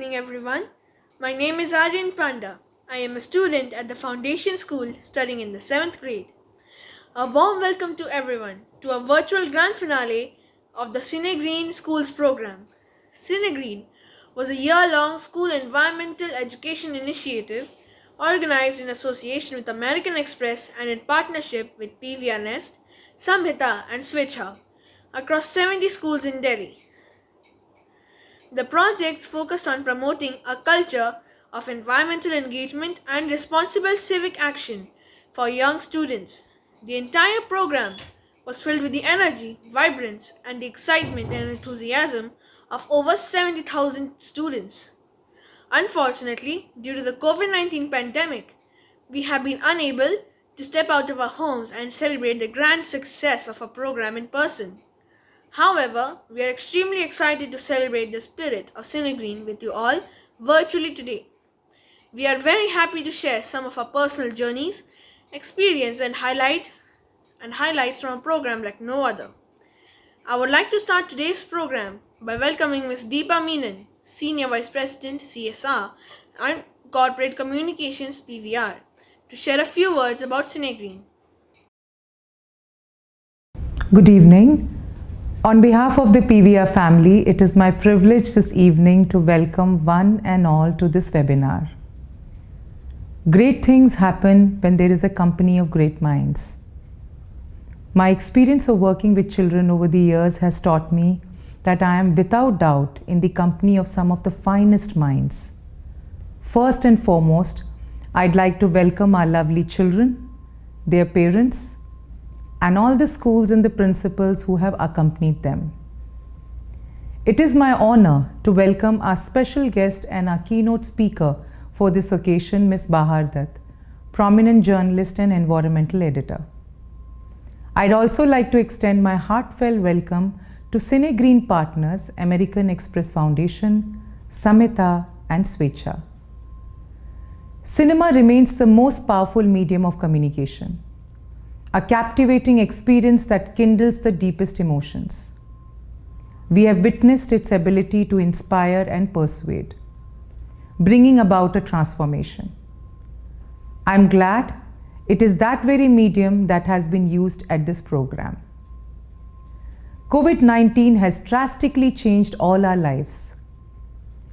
evening, everyone. My name is Aryan Panda. I am a student at the Foundation School studying in the 7th grade. A warm welcome to everyone to a virtual grand finale of the Cinegreen Schools program. Cinegreen was a year-long school environmental education initiative organized in association with American Express and in partnership with PVR Nest, Samhita and Swechha across 70 schools in Delhi. The project focused on promoting a culture of environmental engagement and responsible civic action for young students. The entire program was filled with the energy, vibrance, and the excitement and enthusiasm of over 70,000 students. Unfortunately, due to the COVID-19 pandemic, we have been unable to step out of our homes and celebrate the grand success of our program in person. However, we are extremely excited to celebrate the spirit of Cinegreen with you all virtually today. We are very happy to share some of our personal journeys, experience and highlights from a program like no other. I would like to start today's program by welcoming Ms. Deepa Menon, Senior Vice President CSR and Corporate Communications PVR, to share a few words about Cinegreen. Good evening. On behalf of the PVR family, it is my privilege this evening to welcome one and all to this webinar. Great things happen when there is a company of great minds. My experience of working with children over the years has taught me that I am without doubt in the company of some of the finest minds. First and foremost, I'd like to welcome our lovely children, their parents, and all the schools and the principals who have accompanied them. It is my honor to welcome our special guest and our keynote speaker for this occasion, Ms. Bahar Dutt, prominent journalist and environmental editor. I'd also like to extend my heartfelt welcome to Cinegreen partners, American Express Foundation, Samhita and Swechha. Cinema remains the most powerful medium of communication, a captivating experience that kindles the deepest emotions. We have witnessed its ability to inspire and persuade, bringing about a transformation. I'm glad it is that very medium that has been used at this program. COVID-19 has drastically changed all our lives.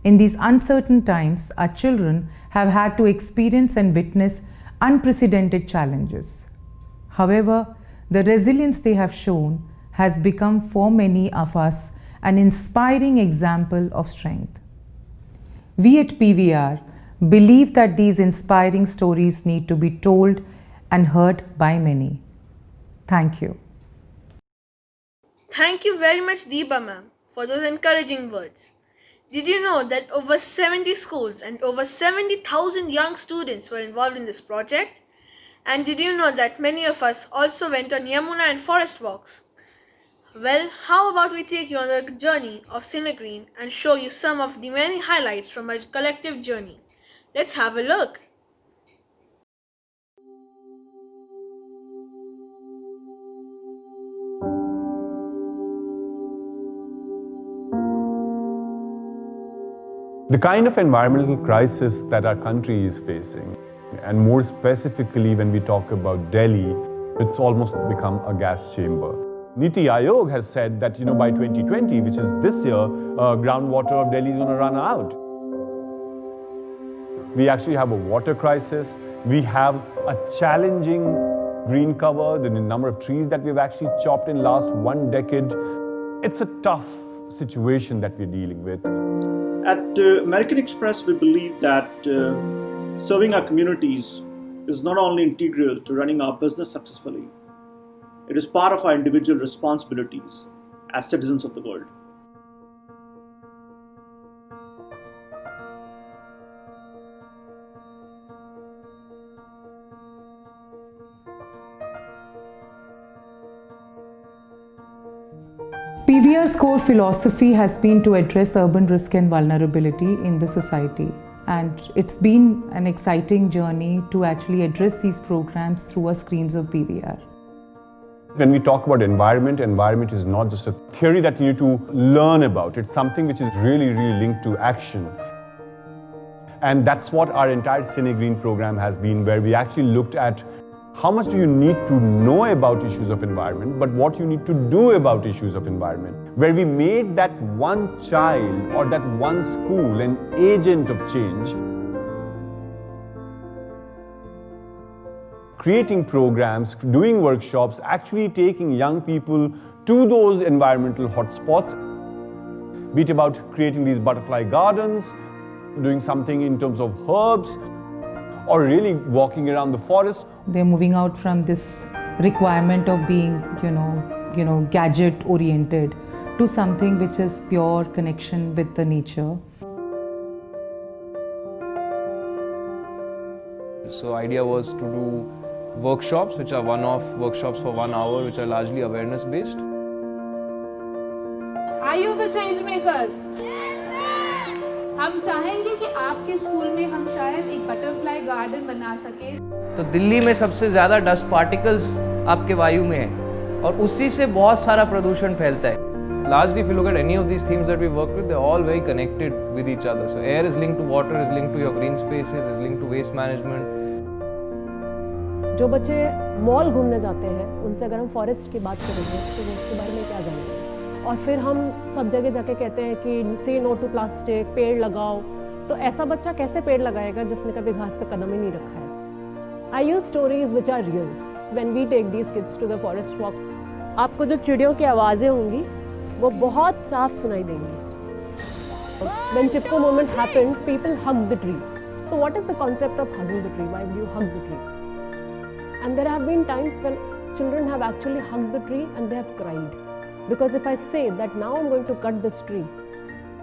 In these uncertain times, our children have had to experience and witness unprecedented challenges. However, the resilience they have shown has become for many of us an inspiring example of strength. We at PVR believe that these inspiring stories need to be told and heard by many. Thank you. Thank you very much, Deepa ma'am, for those encouraging words. Did you know that over 70 schools and over 70,000 young students were involved in this project? And did you know that many of us also went on Yamuna and forest walks? Well, how about we take you on the journey of Cinegreen and show you some of the many highlights from our collective journey. Let's have a look. The kind of environmental crisis that our country is facing, and more specifically when we talk about Delhi, it's almost become a gas chamber. Niti Aayog has said that by 2020, which is this year, groundwater of Delhi is going to run out. We actually have a water crisis. We have a challenging green cover, the number of trees that we've actually chopped in last 1 decade. It's a tough situation that we're dealing with. At American Express, we believe that serving our communities is not only integral to running our business successfully, it is part of our individual responsibilities as citizens of the world. PVR's core philosophy has been to address urban risk and vulnerability in the society. And it's been an exciting journey to actually address these programs through our screens of PVR. When we talk about environment is not just a theory that you need to learn about. It's something which is really linked to action. And that's what our entire Cinegreen program has been, where we actually looked at how much do you need to know about issues of environment, but what you need to do about issues of environment. Where we made that one child or that one school an agent of change. Creating programs, doing workshops, actually taking young people to those environmental hotspots. Be it about creating these butterfly gardens, doing something in terms of herbs, or really walking around the forest. They're moving out from this requirement of being, gadget oriented to something which is pure connection with the nature. So idea was to do workshops, which are one-off workshops for 1 hour, which are largely awareness based. Are you the change makers? हम चाहेंगे कि आपके school में हम शायद एक butterfly garden बना सके। तो दिल्ली में सबसे ज़्यादा डस्ट पार्टिकल्स आपके वायु में है और उसी से बहुत सारा प्रदूषण फैलता है। Largely, if you look at any of these themes that we work with, they're all very connected with each other. So air is linked to water, is linked to your green spaces, is linked to waste management. जो बच्चे mall घूमने जाते हैं उनसे अगर हम forest की बात करेंगे तो वो उसके बारे में क्या जानेंगे, और फिर हम सब जगह जाके कहते हैं कि से नो टू प्लास्टिक, पेड़ लगाओ, तो ऐसा बच्चा कैसे पेड़ लगाएगा जिसने कभी घास पे कदम ही नहीं रखा है। I use stories which are real when we take these kids to the forest walk. आपको जो चिड़ियों की आवाज़ें होंगी वो बहुत साफ सुनाई देंगी। When Chipko moment happened, people hugged the tree. So what is the concept of hugging the tree? Why would you hug the tree? And there have been times when children have actually hugged the tree and they have cried. Because if I say that now I'm going to cut this tree,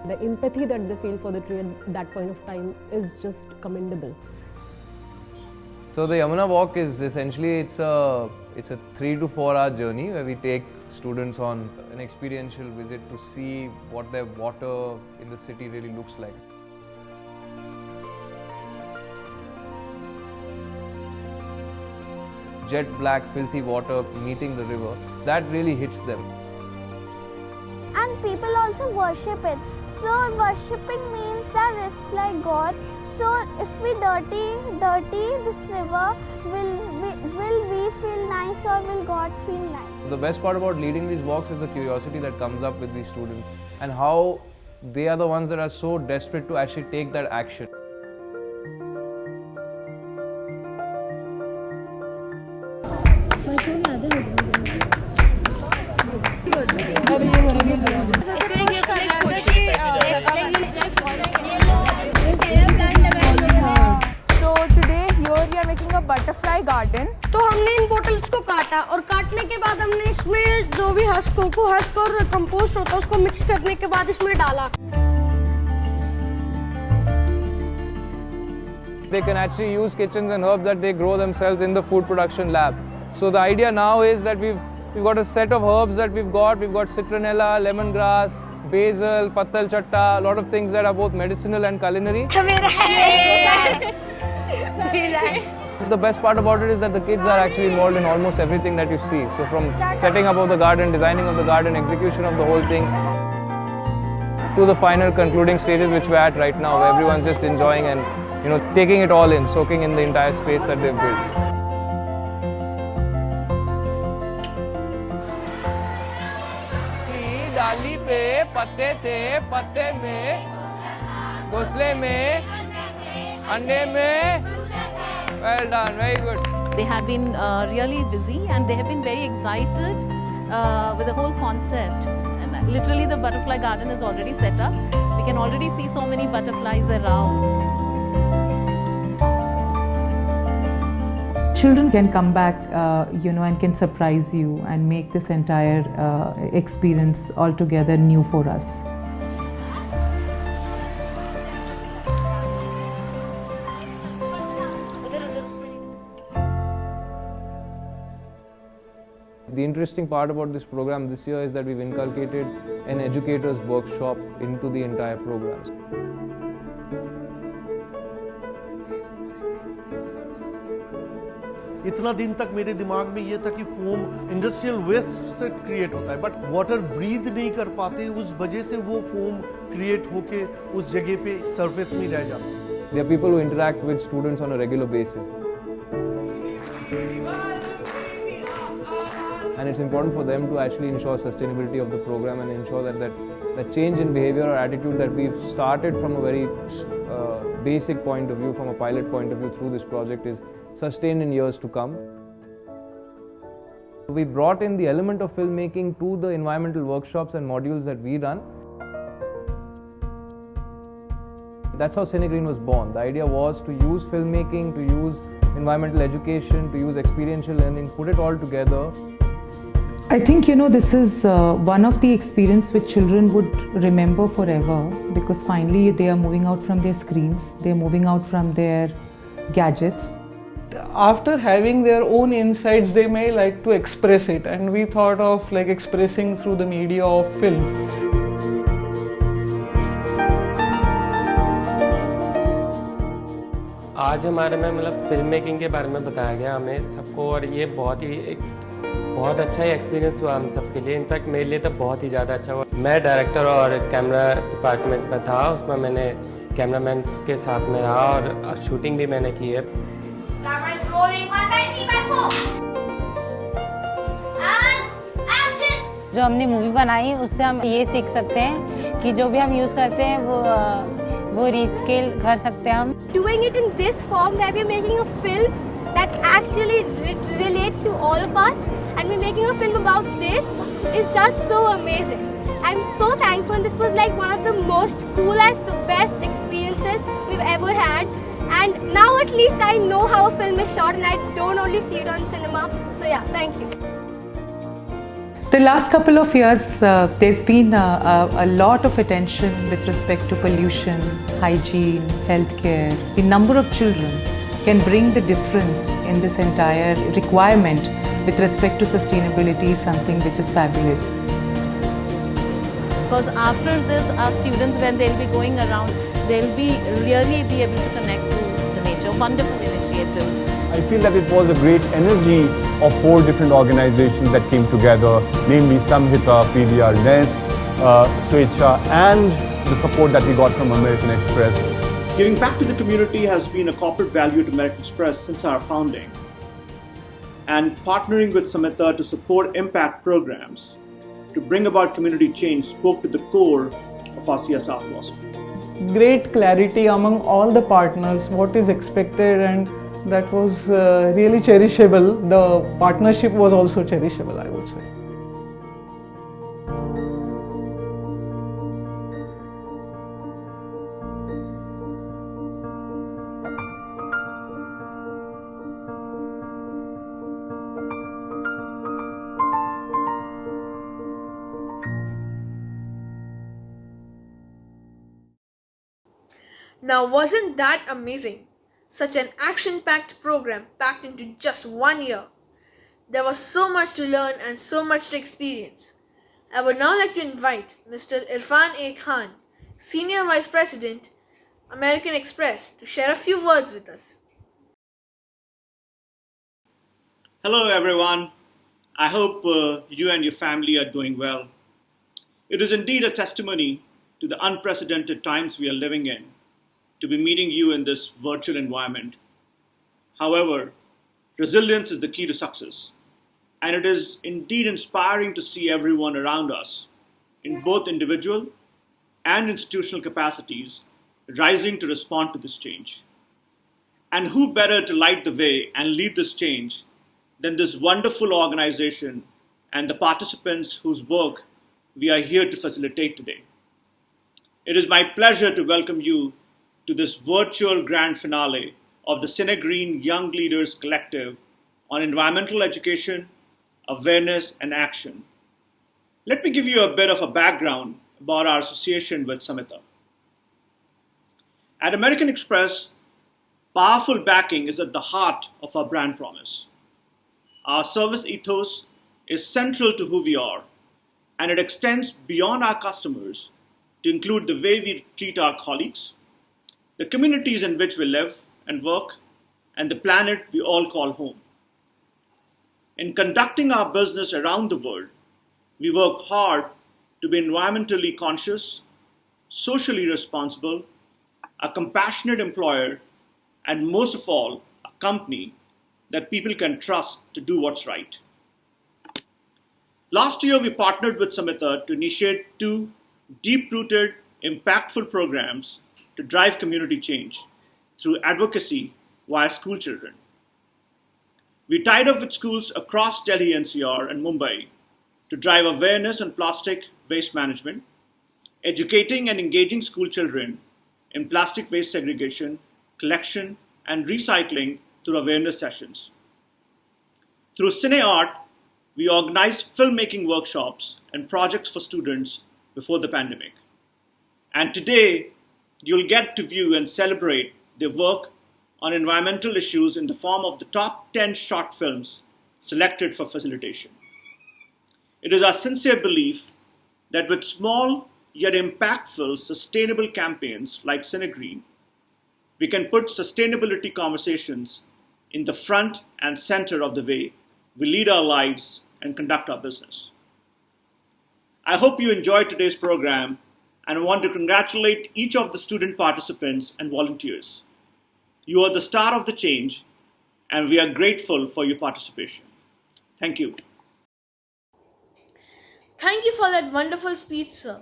the empathy that they feel for the tree at that point of time is just commendable. So the Yamuna Walk is essentially it's a 3 to 4 hour journey where we take students on an experiential visit to see what their water in the city really looks like. Jet black, filthy water meeting the river, that really hits them. And people also worship it. So worshipping means that it's like God. So if we dirty this river, will we feel nice or will God feel nice? So the best part about leading these walks is the curiosity that comes up with these students and how they are the ones that are so desperate to actually take that action. So today here we are making a butterfly garden. तो हमने इन bottles को काटा और काटने के बाद हमने इसमें जो भी हस्क और कंपोस्ट होता है उसको मिक्स करने के बाद इसमें डाला। They can actually use kitchens and herbs that they grow themselves in the food production lab. So the idea now is that we've got a set of herbs that we've got citronella, lemongrass, basil, pattal chatta, a lot of things that are both medicinal and culinary. The best part about it is that the kids are actually involved in almost everything that you see. So from setting up of the garden, designing of the garden, execution of the whole thing, to the final concluding stages which we're at right now, where everyone's just enjoying and taking it all in, soaking in the entire space that they've built. डाली पे पत्ते थे, पत्ते में, घोंसले में, अंडे में. Well done, very good. They have been really busy and they have been very excited with the whole concept. And literally the butterfly garden is already set up. We can already see so many butterflies around. Children can come back, and can surprise you and make this entire experience altogether new for us. The interesting part about this program this year is that we've inculcated an educator's workshop into the entire program. इतना दिन तक मेरे दिमाग में ये था कि foam industrial waste से क्रिएट होता है, बट वाटर ब्रीथ नहीं कर पाते, उस वजह से वो फोम क्रिएट होके उस जगह पे सरफेस में रह जाता है। They are people who interact with students on a regular basis. And it's important for them to actually ensure sustainability of the program and ensure that change in behavior or attitude that we've started from a very basic point of view, from a pilot point of view through this project is sustained in years to come. We brought in the element of filmmaking to the environmental workshops and modules that we run. That's how Cinegreen was born. The idea was to use filmmaking, to use environmental education, to use experiential learning, put it all together. I think, this is one of the experience which children would remember forever, because finally they are moving out from their screens, they are moving out from their gadgets. After having their own insights, they may like to express it, and we thought of like expressing through the media of film. आज हमारे में मतलब film making के बारे में बताया गया हमें सबको, और ये बहुत अच्छा ही एक्सपीरियंस हुआ हम सबके लिए। इनफैक्ट मेरे लिए तो बहुत ही ज़्यादा अच्छा हुआ। मैं डायरेक्टर और कैमरा डिपार्टमेंट में था, उसमें मैंने कैमरामैन के साथ में रहा और शूटिंग भी मैंने की है। जो हमने मूवी बनाई उससे हम ये सीख सकते हैं कि जो भी हम यूज़ करते हैं वो रीस्केल कर सकते हैं हम। Doing it in this form where we're making a film that actually relates to all of us, and we're making a film about this is just so amazing. I'm so thankful, and this was like one of the most coolest, the best experiences we've ever had. And now at least I know how a film is shot, and I don't only see it on cinema. So yeah, thank you. The last couple of years, there's been a lot of attention with respect to pollution, hygiene, healthcare. The number of children can bring the difference in this entire requirement with respect to sustainability is something which is fabulous. Because after this, our students, when they'll be going around, they'll really be able to connect to the nature. Wonderful initiative. I feel that it was a great energy of 4 different organizations that came together, namely Samhita, PVR Nest, Swechha, and the support that we got from American Express. Giving back to the community has been a corporate value to American Express since our founding. And partnering with Samhita to support impact programs to bring about community change spoke to the core of our CSR philosophy. Great clarity among all the partners, what is expected, and that was really cherishable. The partnership was also cherishable, I would say. Now, wasn't that amazing? Such an action-packed program packed into just 1 year. There was so much to learn and so much to experience. I would now like to invite Mr. Irfan A. Khan, Senior Vice President, American Express, to share a few words with us. Hello everyone. I hope you and your family are doing well. It is indeed a testimony to the unprecedented times we are living in to be meeting you in this virtual environment. However, resilience is the key to success, and it is indeed inspiring to see everyone around us, in both individual and institutional capacities, rising to respond to this change. And who better to light the way and lead this change than this wonderful organization and the participants whose work we are here to facilitate today. It is my pleasure to welcome you to this virtual grand finale of the Cinegreen Young Leaders Collective on environmental education, awareness, and action. Let me give you a bit of a background about our association with Samhita. At American Express, powerful backing is at the heart of our brand promise. Our service ethos is central to who we are, and it extends beyond our customers to include the way we treat our colleagues, the communities in which we live and work, and the planet we all call home. In conducting our business around the world, we work hard to be environmentally conscious, socially responsible, a compassionate employer, and most of all, a company that people can trust to do what's right. Last year, we partnered with Samhita to initiate 2 deep-rooted, impactful programs to drive community change through advocacy via school children. We tied up with schools across Delhi NCR and Mumbai to drive awareness on plastic waste management, educating and engaging school children in plastic waste segregation, collection, and recycling through awareness sessions. Through CineArt, we organized filmmaking workshops and projects for students before the pandemic. And today, you'll get to view and celebrate their work on environmental issues in the form of the top 10 short films selected for facilitation. It is our sincere belief that with small yet impactful sustainable campaigns like Cinegreen, we can put sustainability conversations in the front and center of the way we lead our lives and conduct our business. I hope you enjoyed today's program, and I want to congratulate each of the student participants and volunteers. You are the star of the change, and we are grateful for your participation. Thank you. Thank you for that wonderful speech, sir.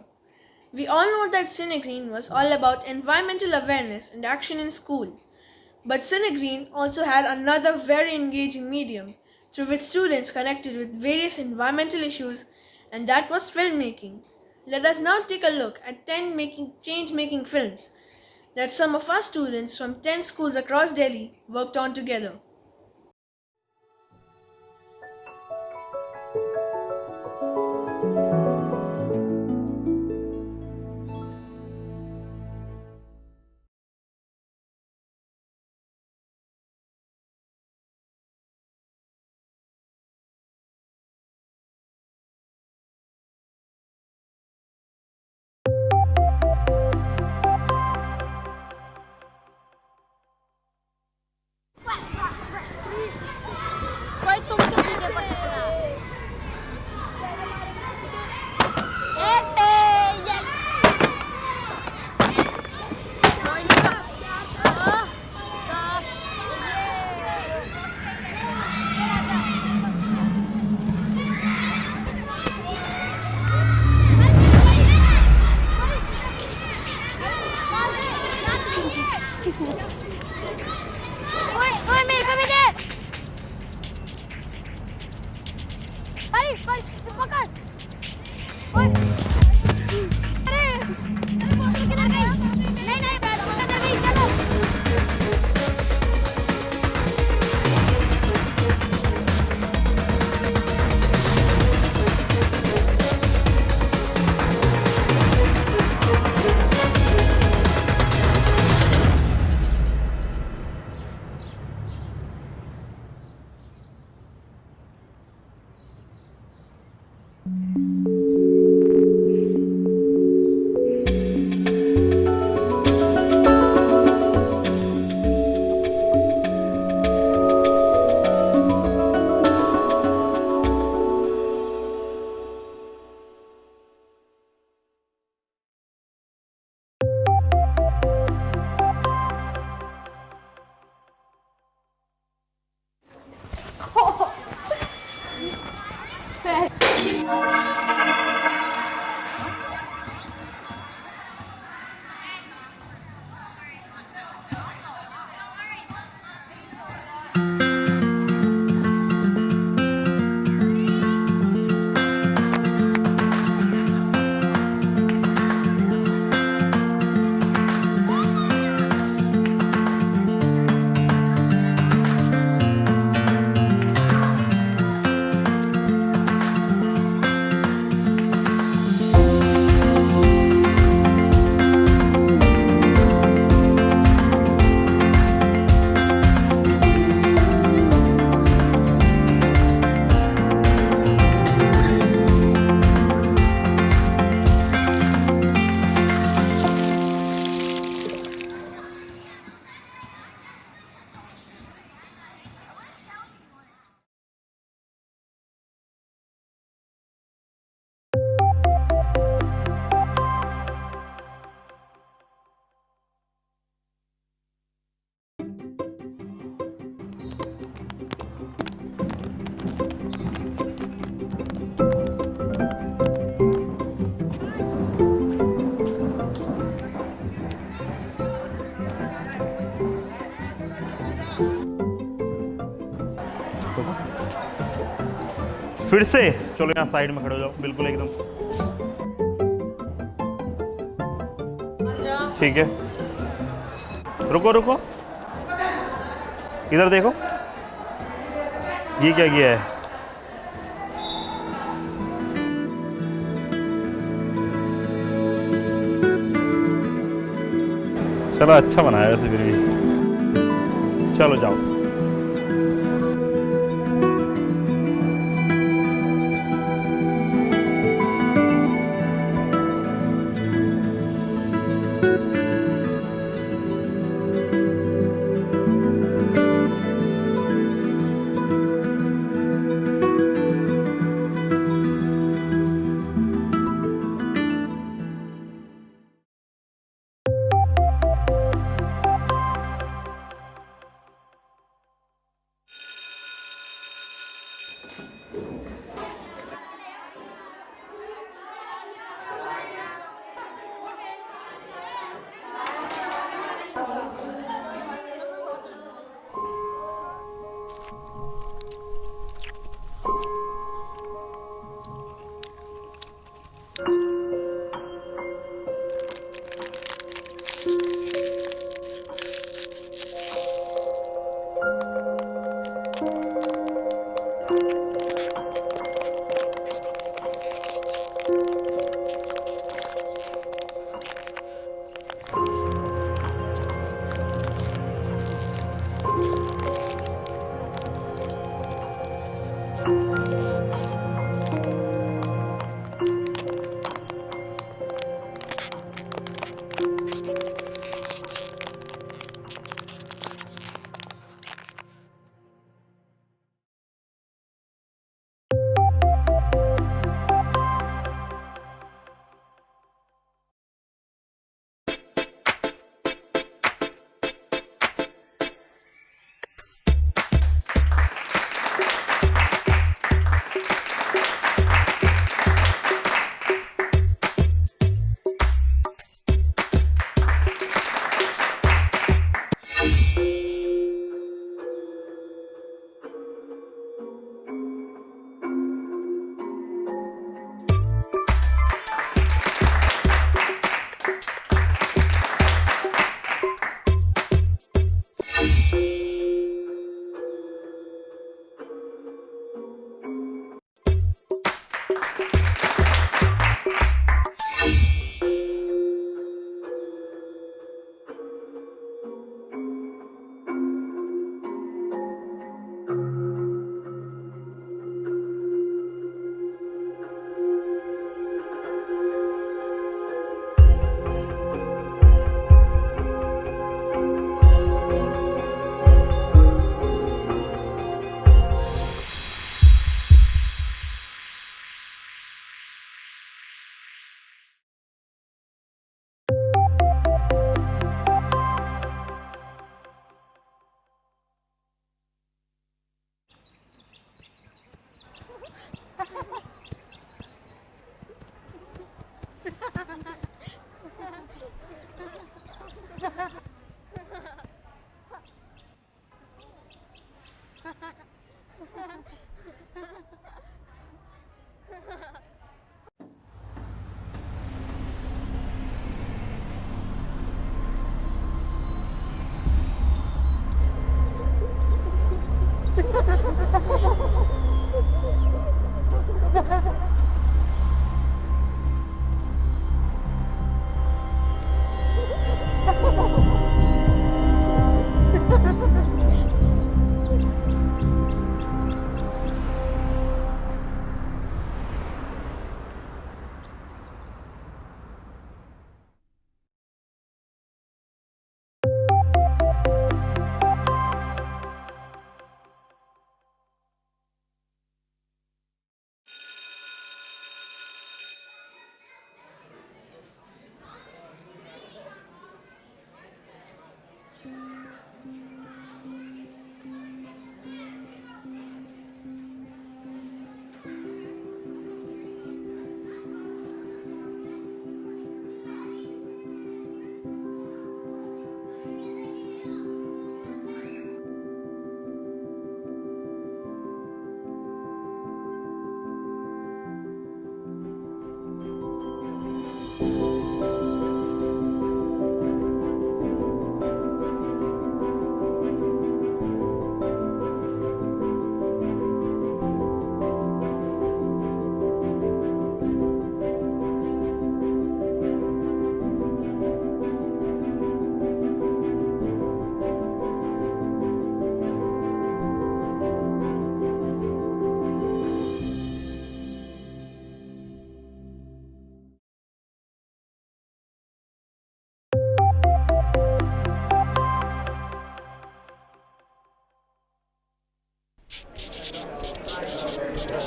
We all know that Cinegreen was all about environmental awareness and action in school. But Cinegreen also had another very engaging medium through which students connected with various environmental issues, and that was filmmaking. Let us now take a look at 10 change-making films that some of our students from 10 schools across Delhi worked on together. फिर से चलो यहाँ side में खड़े हो जाओ, बिल्कुल एकदम ठीक है। रुको रुको, इधर देखो, ये क्या किया है? चलो अच्छा बनाया वैसे फिर भी। चलो जाओ।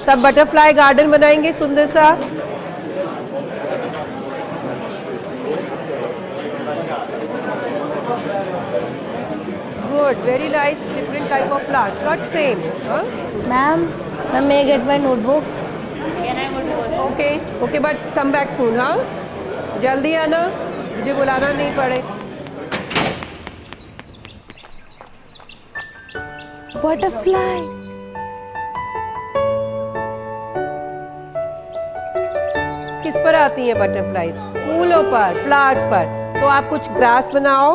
सब बटरफ्लाई गार्डन बनाएंगे सुंदर सा। Good, very nice, different type of flowers, not same. Huh? Ma'am, may I get my notebook? Okay, but come back soon, हाँ? जल्दी आना, मुझे बुलाना नहीं पड़े। Butterfly. किस पर आती है बटरफ्लाईज? फूलों पर, फ्लावर्स पर। तो आप कुछ ग्रास बनाओ।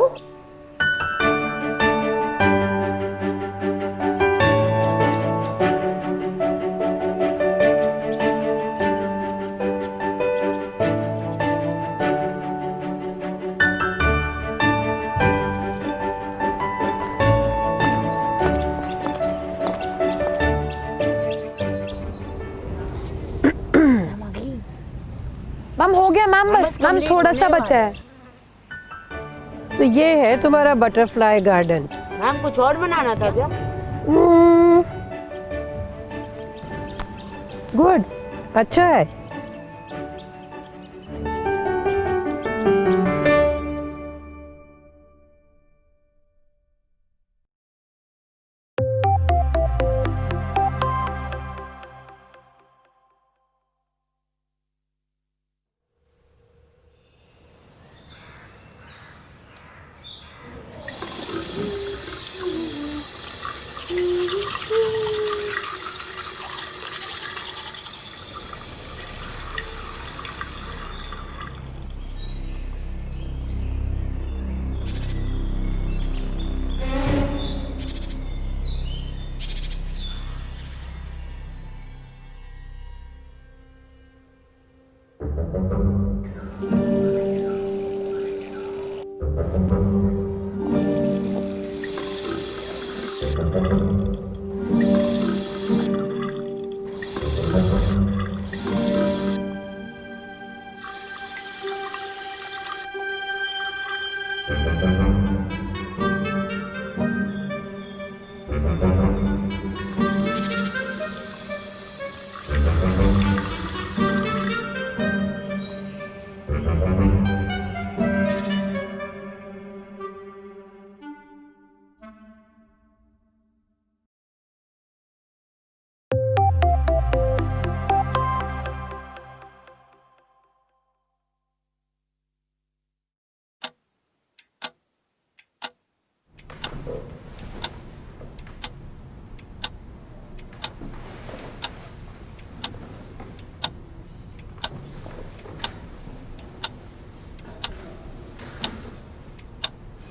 मैम हो गया मैम, बस मैम थोड़ा सा बचा है। तो ये है तुम्हारा बटरफ्लाई गार्डन। मैम कुछ और बनाना था क्या? गुड, अच्छा है।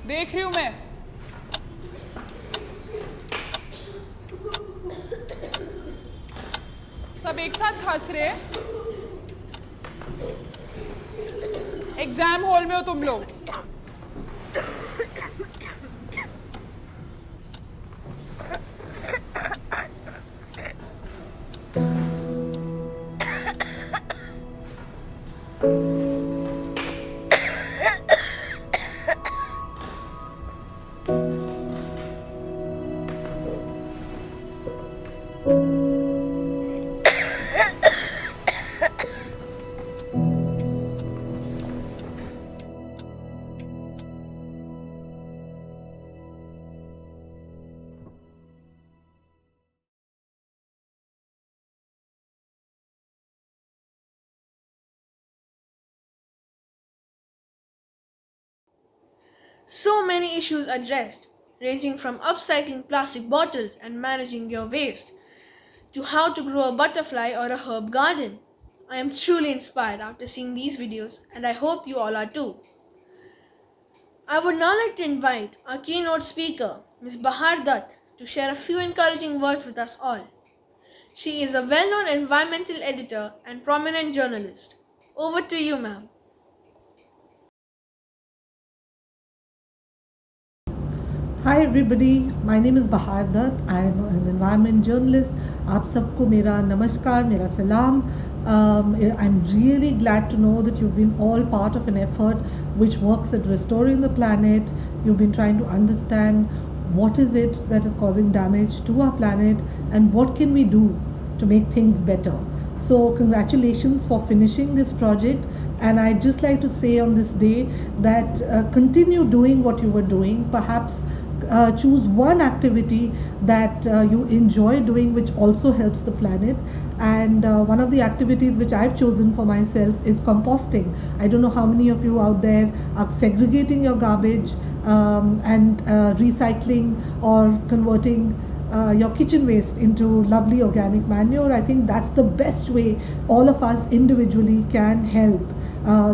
देख रही हूं मैं। सब एक साथ खास रहे। एग्जाम हॉल में हो तुम लोग। So many issues addressed, ranging from upcycling plastic bottles and managing your waste, to how to grow a butterfly or a herb garden. I am truly inspired after seeing these videos, and I hope you all are too. I would now like to invite our keynote speaker, Ms. Bahar Dutt, to share a few encouraging words with us all. She is a well-known environmental editor and prominent journalist. Over to you, ma'am. Hi everybody, my name is Bahar Dutt. I am an environment journalist. आप सबको मेरा नमस्कार, मेरा सलाम. I'm really glad to know that you've been all part of an effort which works at restoring the planet. You've been trying to understand what is it that is causing damage to our planet, and what can we do to make things better. So congratulations for finishing this project, and I'd just like to say on this day that continue doing what you were doing. Perhaps choose one activity that you enjoy doing which also helps the planet. And one of the activities which I've chosen for myself is composting. I don't know how many of you out there are segregating your garbage and recycling or converting your kitchen waste into lovely organic manure. I think that's the best way all of us individually can help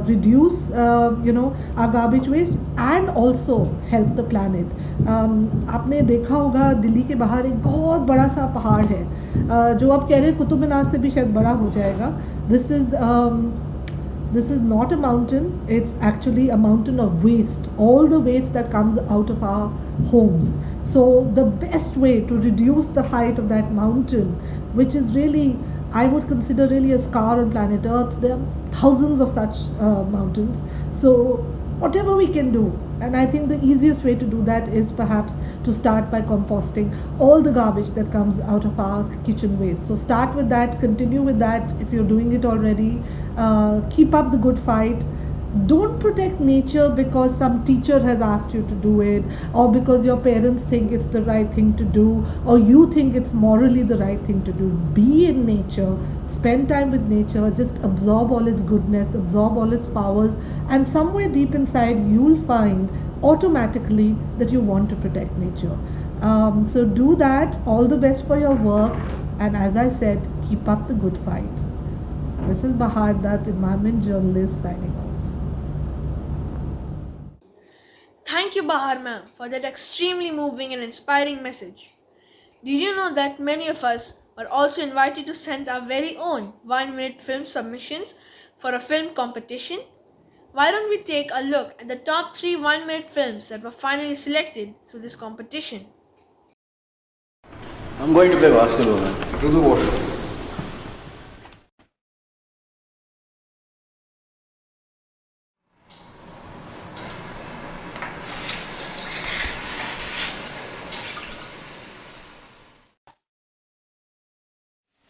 reduce our garbage waste and also help the planet. आपने देखा होगा दिल्ली के बाहर एक बहुत बड़ा सा पहाड़ है जो आप कह रहे हैं कुतुब मीनार से भी शायद बड़ा हो जाएगा. This is not a mountain, it's actually a mountain of waste, all the waste that comes out of our homes. So the best way to reduce the height of that mountain, which is really, I would consider really a scar on planet Earth. There are thousands of such mountains. So whatever we can do, and I think the easiest way to do that is perhaps to start by composting all the garbage that comes out of our kitchen waste. So start with that, continue with that if you're doing it already. Keep up the good fight. Don't protect nature because some teacher has asked you to do it, or because your parents think it's the right thing to do, or you think it's morally the right thing to do. Be in nature, spend time with nature, just absorb all its goodness, absorb all its powers, and somewhere deep inside you'll find automatically that you want to protect nature. So do that. All the best for your work, and as I said, keep up the good fight. This is Bahar Dutt, environment journalist, signing off. Thank you, Bahar ma'am, for that extremely moving and inspiring message. Did you know that many of us are also invited to send our very own 1-minute film submissions for a film competition? Why don't we take a look at the top 3 1-minute films that were finally selected through this competition? I'm going to play basketball, man. To the washroom.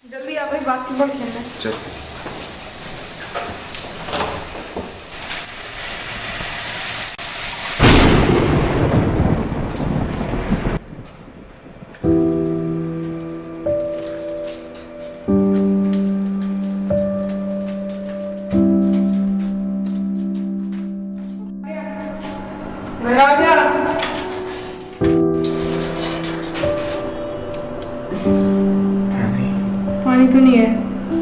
जल्दी आ भाई basketball खेलना है. चल. मेरा आ गया. पानी तो नहीं है.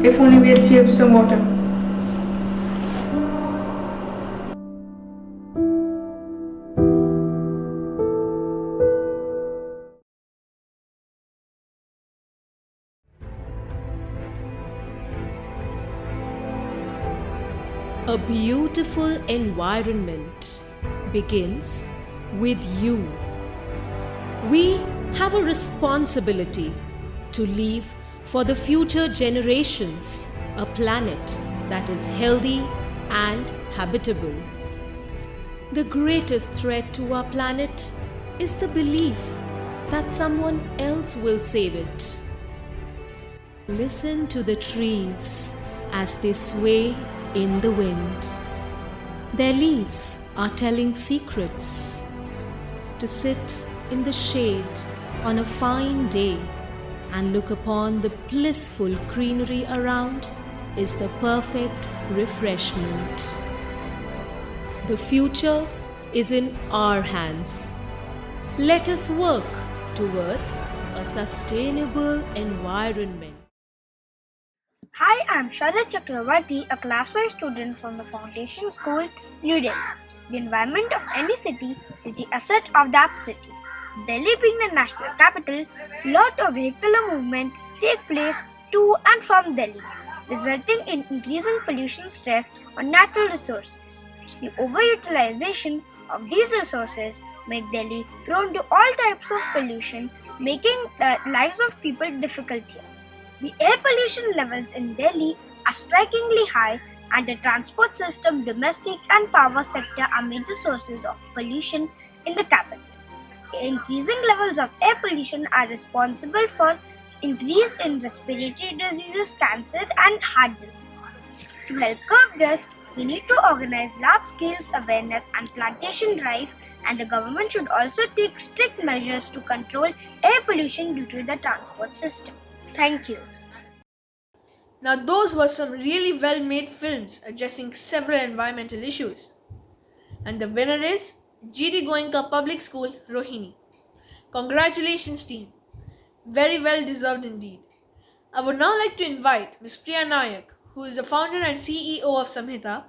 If only we had saved some water. A beautiful environment begins with you. We have a responsibility to leave for the future generations a planet that is healthy and habitable. The greatest threat to our planet is the belief that someone else will save it. Listen to the trees as they sway in the wind. Their leaves are telling secrets. To sit in the shade on a fine day and look upon the blissful greenery around is the perfect refreshment. The future is in our hands. Let us work towards a sustainable environment. Hi, I'm Sharat Chakravarti, a class 5 student from the Foundation School, New Delhi. The environment of any city is the asset of that city. Delhi being the national capital, lot of vehicular movement take place to and from Delhi, resulting in increasing pollution stress on natural resources. The overutilization of these resources make Delhi prone to all types of pollution, making the lives of people difficult here. The air pollution levels in Delhi are strikingly high, and the transport system, domestic and power sector are major sources of pollution in the capital. increasing levels of air pollution are responsible for increase in respiratory diseases, cancer and heart diseases. To help curb this, we need to organize large-scale awareness and plantation drive, and the government should also take strict measures to control air pollution due to the transport system. Thank you. Now those were some really well-made films addressing several environmental issues. And the winner is GD Goenka Public School, Rohini. Congratulations team. Very well deserved indeed. I would now like to invite Ms. Priya Nayak, who is the founder and CEO of Samhita,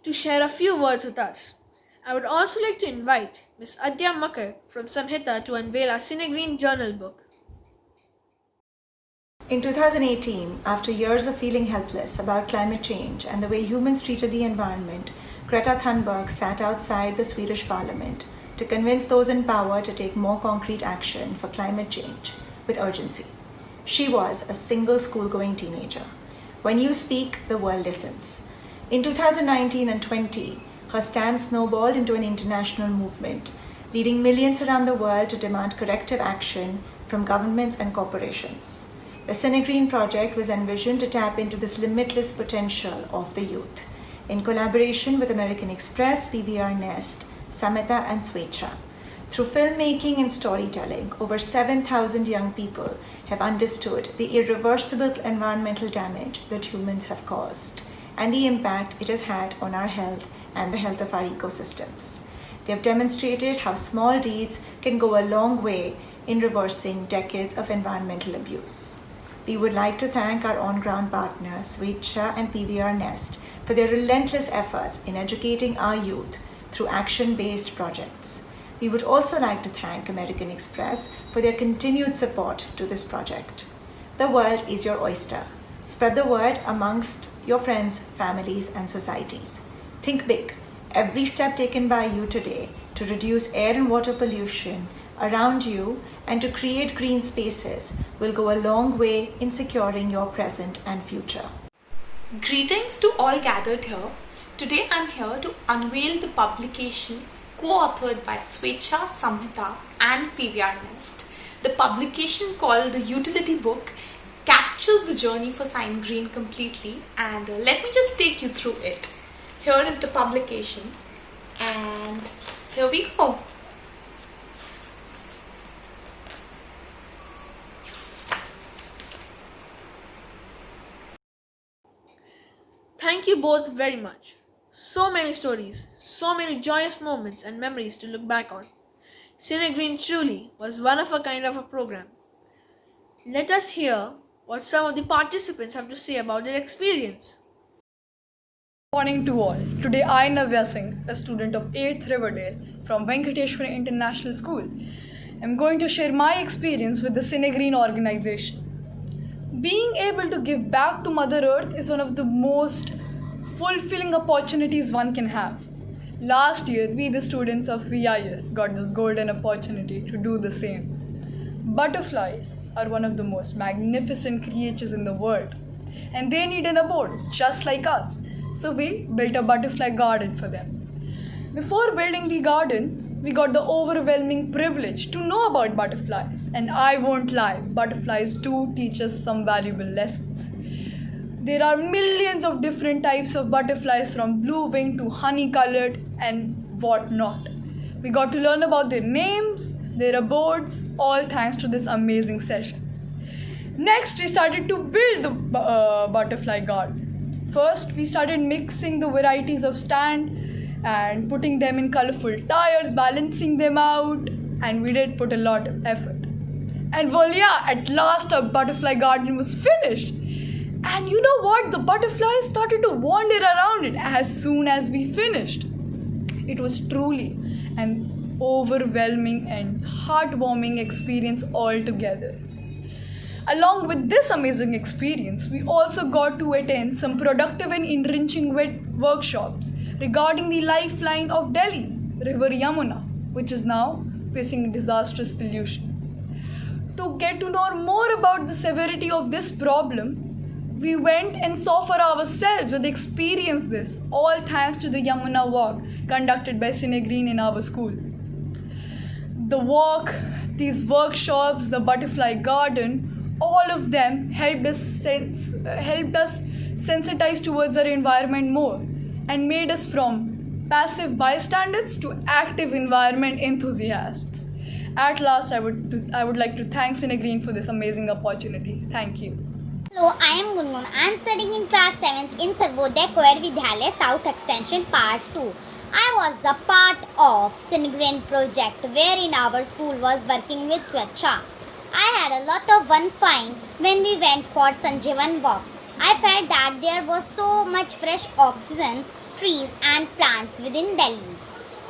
to share a few words with us. I would also like to invite Ms. Adya Makar from Samhita to unveil our Cinegreen journal book. In 2018, after years of feeling helpless about climate change and the way humans treated the environment, Greta Thunberg sat outside the Swedish parliament to convince those in power to take more concrete action for climate change with urgency. She was a single school-going teenager. When you speak, the world listens. In 2019 and 20, her stand snowballed into an international movement, leading millions around the world to demand corrective action from governments and corporations. The Cinegreen project was envisioned to tap into this limitless potential of the youth. In collaboration with American Express, PBR Nest, Samhita and Swechha. Through filmmaking and storytelling, over 7,000 young people have understood the irreversible environmental damage that humans have caused and the impact it has had on our health and the health of our ecosystems. They have demonstrated how small deeds can go a long way in reversing decades of environmental abuse. We would like to thank our on-ground partners, Swechha and PBR Nest, for their relentless efforts in educating our youth through action-based projects. We would also like to thank American Express for their continued support to this project. The world is your oyster. Spread the word amongst your friends, families, and societies. Think big. Every step taken by you today to reduce air and water pollution around you and to create green spaces will go a long way in securing your present and future. Greetings to all gathered here. Today I'm here to unveil the publication co-authored by Swechha, Samhita and PBR Nest. The publication, called the Utility Book, captures the journey for Cinegreen completely, and let me just take you through it. Here is the publication and here we go. Thank you both very much. So many stories, so many joyous moments and memories to look back on. Cinegreen truly was one of a kind of a program. Let us hear what some of the participants have to say about their experience. Good morning to all. Today I, Navya Singh, a student of 8th Riverdale from Venkateshwara International School, am going to share my experience with the Cinegreen organization. Being able to give back to Mother Earth is one of the most fulfilling opportunities one can have. Last year, we the students of VIS got this golden opportunity to do the same. Butterflies are one of the most magnificent creatures in the world, and they need an abode just like us. So we built a butterfly garden for them. Before building the garden, we got the overwhelming privilege to know about butterflies, and I won't lie, butterflies do teach us some valuable lessons. There are millions of different types of butterflies, from blue wing to honey colored and whatnot. We got to learn about their names, their abodes, all thanks to this amazing session. Next, we started to build the butterfly garden. First, we started mixing the varieties of stand and putting them in colorful tires, balancing them out, and we did put a lot of effort. And voila, at last our butterfly garden was finished. And you know what? The butterflies started to wander around it as soon as we finished. It was truly an overwhelming and heartwarming experience altogether. Along with this amazing experience, we also got to attend some productive and enriching workshops regarding the lifeline of Delhi, River Yamuna, which is now facing disastrous pollution. To get to know more about the severity of this problem, we went and saw for ourselves and experienced this, all thanks to the Yamuna walk conducted by Cinegreen in our school. the walk, these workshops, the butterfly garden, all of them helped us sensitize towards our environment more and made us from passive bystanders to active environment enthusiasts. At last, I would like to thank Cinegreen for this amazing opportunity. Thank you. Hello, I am Gungun. I am studying in class 7th in Sarvodaya Coed Vidyalaya South Extension Part 2. I was the part of Cinegreen project wherein our school was working with Swechha. I had a lot of fun when we went for Sanjeevan walk. I felt that there was so much fresh oxygen, trees and plants within Delhi.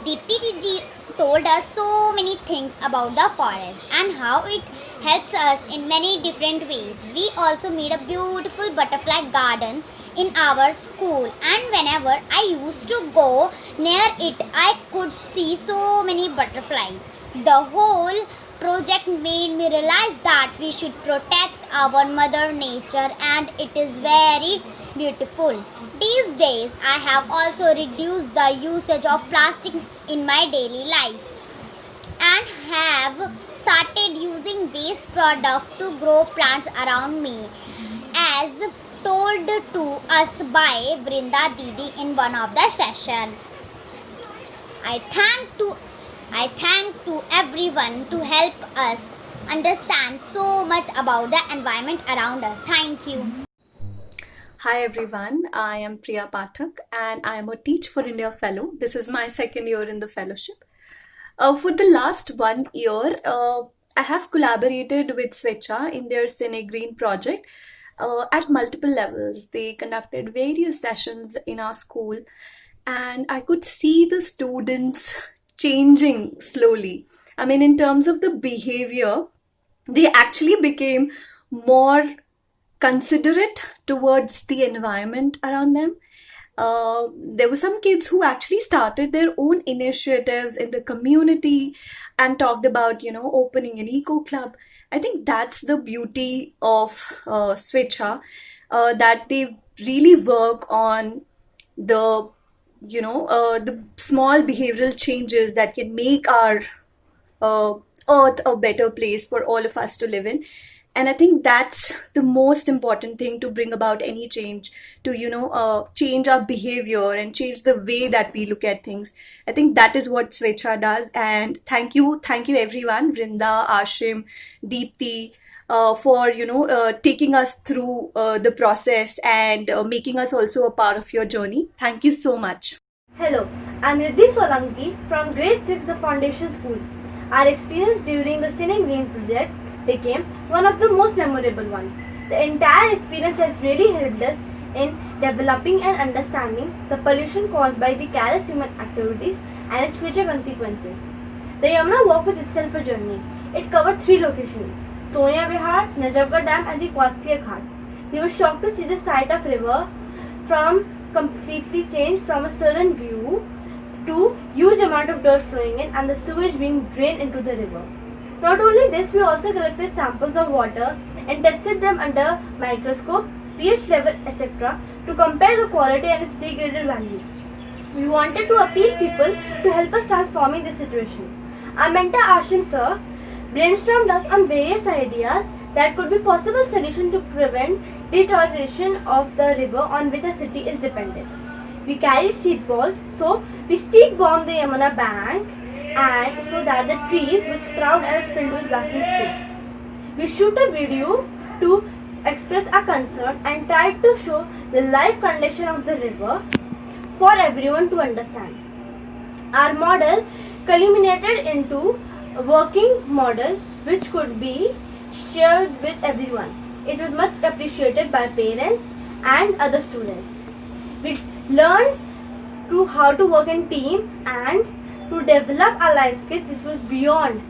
Deepti Didi told us so many things about the forest and how it helps us in many different ways. We also made a beautiful butterfly garden in our school, and whenever I used to go near it, I could see so many butterflies. The whole project made me realize that we should protect our mother nature, and it is very beautiful. These days I have also reduced the usage of plastic in my daily life and have started using waste product to grow plants around me, as told to us by Vrinda Didi in one of the sessions. I thank to everyone to help us understand so much about the environment around us. Thank you. Hi everyone, I am Priya Pathak and I am a Teach for India Fellow. This is my second year in the fellowship. For the last 1 year, I have collaborated with Swechha in their Cinegreen project at multiple levels. They conducted various sessions in our school and I could see the students changing slowly. I mean, in terms of the behavior, they actually became more considerate towards the environment around them. There were some kids who actually started their own initiatives in the community and talked about, opening an eco club. I think that's the beauty of Swechha, that they really work on the small behavioral changes that can make our earth a better place for all of us to live in. And I think that's the most important thing to bring about any change, to, change our behavior and change the way that we look at things. I think that is what Swechha does. And thank you everyone, Vrinda, Ashim, Deepti, for, taking us through the process and making us also a part of your journey. Thank you so much. Hello, I'm Riddhi Solanki from Grade 6 the Foundation School. Our experience during the Cinegreen project became one of the most memorable ones. The entire experience has really helped us in developing and understanding the pollution caused by the careless human activities and its future consequences. The Yamuna Walk was itself a journey. It covered 3 locations: Sonia Vihar, Najafgarh Dam and the Quatsia Ghat. We were shocked to see the sight of river from completely changed from a certain view to huge amount of dirt flowing in and the sewage being drained into the river. Not only this, we also collected samples of water and tested them under microscope, pH level, etc. to compare the quality and its degraded value. We wanted to appeal people to help us transforming this situation. Our mentor Ashim sir brainstormed us on various ideas that could be possible solution to prevent deterioration of the river on which a city is dependent. We carried seed balls, so we seed bombed the Yamuna bank and so that the trees would sprout as filled with grass and sticks. We shoot a video to express our concern and tried to show the life condition of the river for everyone to understand. Our model culminated into a working model which could be shared with everyone. It was much appreciated by parents and other students. We learned how to work in team and to develop our life skills, which was beyond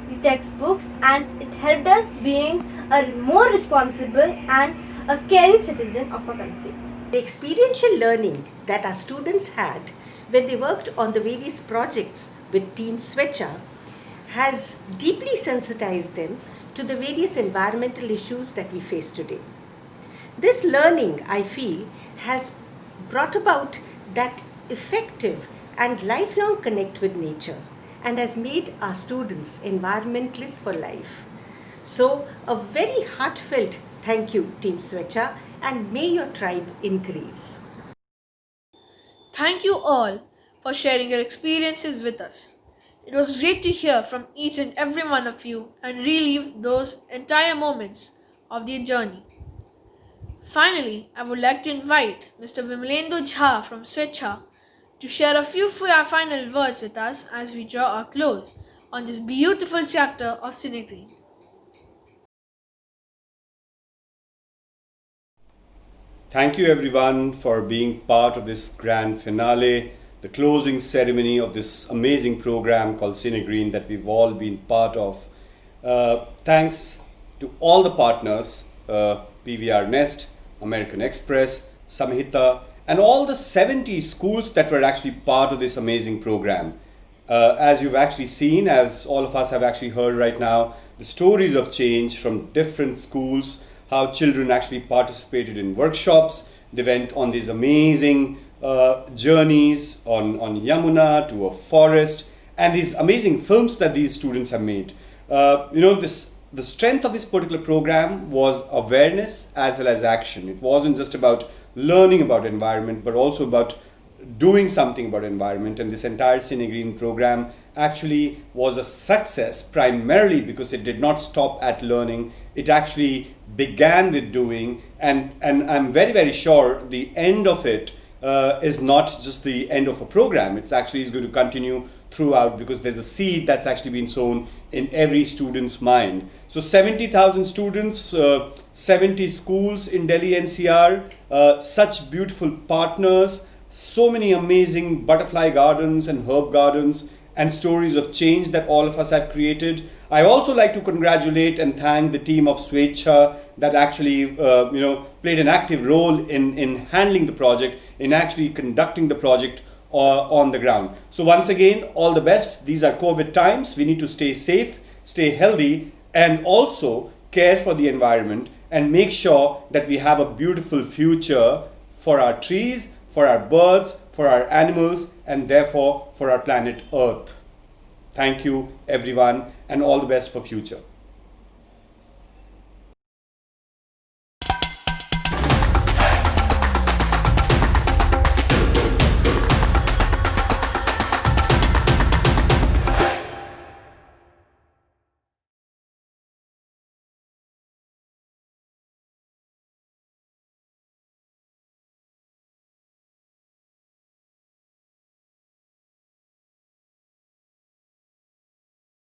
the textbooks, and it helped us being a more responsible and a caring citizen of our country. The experiential learning that our students had when they worked on the various projects with Team Swechha has deeply sensitized them to the various environmental issues that we face today. This learning, I feel, has brought about that effective and lifelong connect with nature and has made our students environmentalists for life. So, a very heartfelt thank you, Team Swecha, and may your tribe increase. Thank you all for sharing your experiences with us. It was great to hear from each and every one of you and relive those entire moments of the journey. Finally, I would like to invite Mr. Vimalendu Jha from Swecha to share a few final words with us as we draw our close on this beautiful chapter of Cinegreen. Thank you everyone for being part of this grand finale, the closing ceremony of this amazing program called Cinegreen that we've all been part of. Thanks to all the partners, PVR Nest, American Express, Samhita, and all the 70 schools that were actually part of this amazing program. As you've actually seen, as all of us have actually heard right now, the stories of change from different schools, how children actually participated in workshops. They went on these amazing journeys on Yamuna to a forest, and these amazing films that these students have made. The strength of this particular program was awareness as well as action. It wasn't just about learning about environment, but also about doing something about environment. And this entire Cinegreen program actually was a success primarily because it did not stop at learning. It actually began with doing, and I'm very, very sure the end of it is not just the end of a program. It actually is going to continue throughout because there's a seed that's actually been sown in every student's mind. So 70,000 students, 70 schools in Delhi NCR, such beautiful partners, so many amazing butterfly gardens and herb gardens and stories of change that all of us have created. I also like to congratulate and thank the team of Swecha that actually played an active role in handling the project, in actually conducting the project on the ground. So once again, all the best. These are COVID times. We need to stay safe, stay healthy, and also care for the environment and make sure that we have a beautiful future for our trees, for our birds, for our animals, and therefore for our planet Earth. Thank you everyone, and all the best for future.